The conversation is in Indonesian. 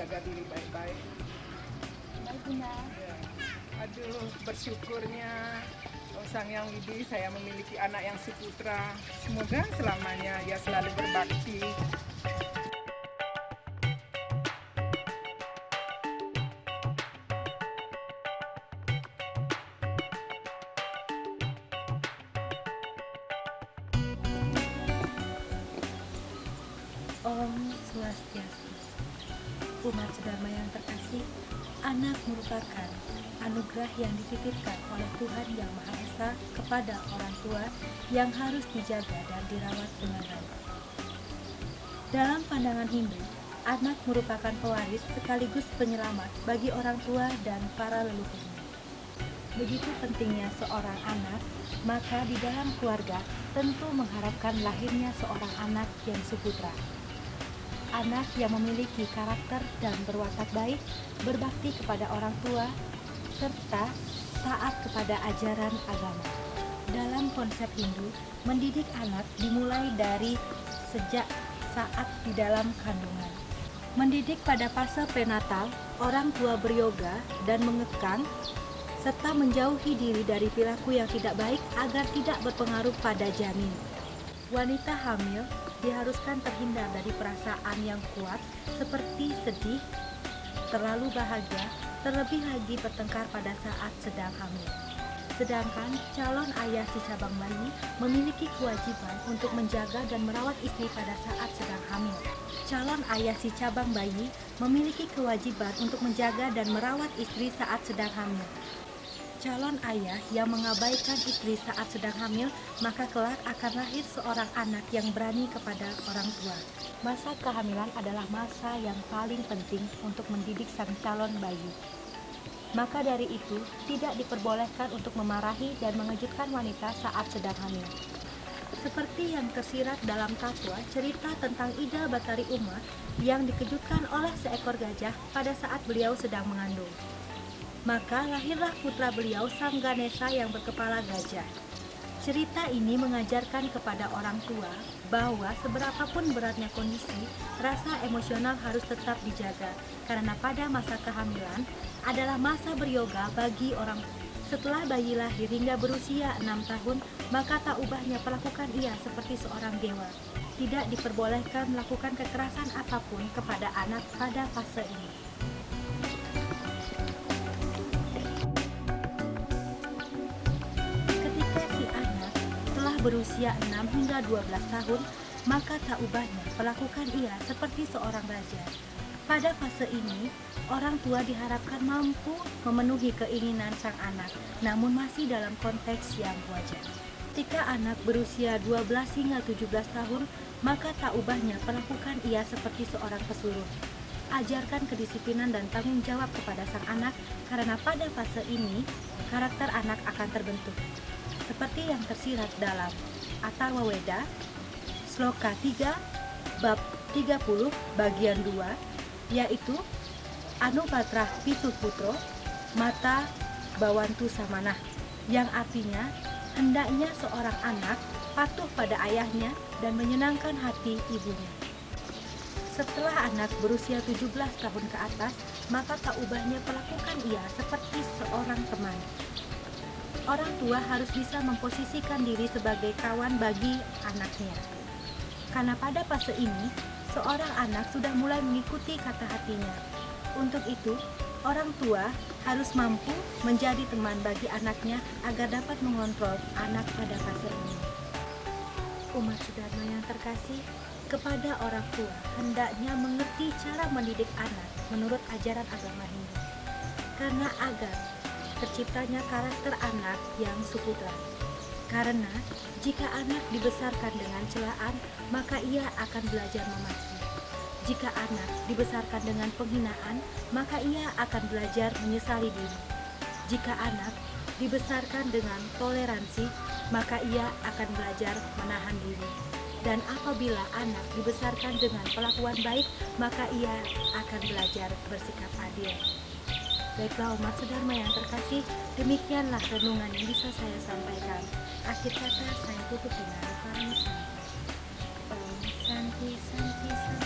jaga diri baik-baik. Baik Bunda. Ya. Aduh, bersyukurnya Sang Yang Widi saya memiliki anak yang seputra. Semoga selamanya dia selalu berbakti. Om Swastiastu. Umat sedharma yang terkasih, anak merupakan anugerah yang dititipkan oleh Tuhan Yang Maha Esa kepada orang tua yang harus dijaga dan dirawat dengan baik. Dalam pandangan Hindu, anak merupakan pewaris sekaligus penyelamat bagi orang tua dan para leluhurnya. Begitu pentingnya seorang anak, maka di dalam keluarga tentu mengharapkan lahirnya seorang anak yang suputra. Anak yang memiliki karakter dan berwatak baik, berbakti kepada orang tua, serta taat kepada ajaran agama. Dalam konsep Hindu, mendidik anak dimulai dari sejak saat di dalam kandungan. Mendidik pada fase prenatal, orang tua beryoga dan mengekang, serta menjauhi diri dari perilaku yang tidak baik agar tidak berpengaruh pada janin. Wanita hamil diharuskan terhindar dari perasaan yang kuat seperti sedih, terlalu bahagia, terlebih lagi bertengkar pada saat sedang hamil. Sedangkan calon ayah si cabang bayi memiliki kewajiban untuk menjaga dan merawat istri pada saat sedang hamil. Calon ayah si cabang bayi memiliki kewajiban untuk menjaga dan merawat istri saat sedang hamil. Calon ayah yang mengabaikan istri saat sedang hamil, maka kelak akan lahir seorang anak yang berani kepada orang tua. Masa kehamilan adalah masa yang paling penting untuk mendidik sang calon bayi. Maka dari itu, tidak diperbolehkan untuk memarahi dan mengejutkan wanita saat sedang hamil. Seperti yang tersirat dalam Tatwa, cerita tentang Ida Batari Uma yang dikejutkan oleh seekor gajah pada saat beliau sedang mengandung. Maka lahirlah putra beliau Sang Ganesa yang berkepala gajah. Cerita ini mengajarkan kepada orang tua bahwa seberapapun beratnya kondisi, rasa emosional harus tetap dijaga, karena pada masa kehamilan adalah masa beryoga bagi orang tua. Setelah bayi lahir hingga berusia 6 tahun, maka tak ubahnya perlakukan ia seperti seorang dewa. Tidak diperbolehkan melakukan kekerasan apapun kepada anak pada fase ini. Berusia 6 hingga 12 tahun, maka tak ubahnya perlakukan ia seperti seorang raja. Pada fase ini, orang tua diharapkan mampu memenuhi keinginan sang anak, namun masih dalam konteks yang wajar. Ketika anak berusia 12 hingga 17 tahun, maka tak ubahnya perlakukan ia seperti seorang pesuruh. Ajarkan kedisiplinan dan tanggung jawab kepada sang anak, karena pada fase ini, karakter anak akan terbentuk. Seperti yang tersirat dalam Atharva Weda, Sloka 3, Bab 30, Bagian 2, yaitu Anupatrah Pitu Putro, Mata Bawantu Samanah, yang artinya hendaknya seorang anak patuh pada ayahnya dan menyenangkan hati ibunya. Setelah anak berusia 17 tahun ke atas, maka tak ubahnya perlakukan ia seperti seorang teman. Orang tua harus bisa memposisikan diri sebagai kawan bagi anaknya. Karena pada fase ini, seorang anak sudah mulai mengikuti kata hatinya. Untuk itu, orang tua harus mampu menjadi teman bagi anaknya agar dapat mengontrol anak pada fase ini. Umat sedharma yang terkasih, kepada orang tua hendaknya mengerti cara mendidik anak menurut ajaran agama Hindu. Karena agar terciptanya karakter anak yang suputra. Karena jika anak dibesarkan dengan celaan, maka ia akan belajar memaki. Jika anak dibesarkan dengan penghinaan, maka ia akan belajar menyesali diri. Jika anak dibesarkan dengan toleransi, maka ia akan belajar menahan diri. Dan apabila anak dibesarkan dengan perlakuan baik, maka ia akan belajar bersikap adil. Baiklah umat sedharma yang terkasih, demikianlah renungan yang bisa saya sampaikan. Akhir kata saya tutup dengan Om Santi Santi Santi.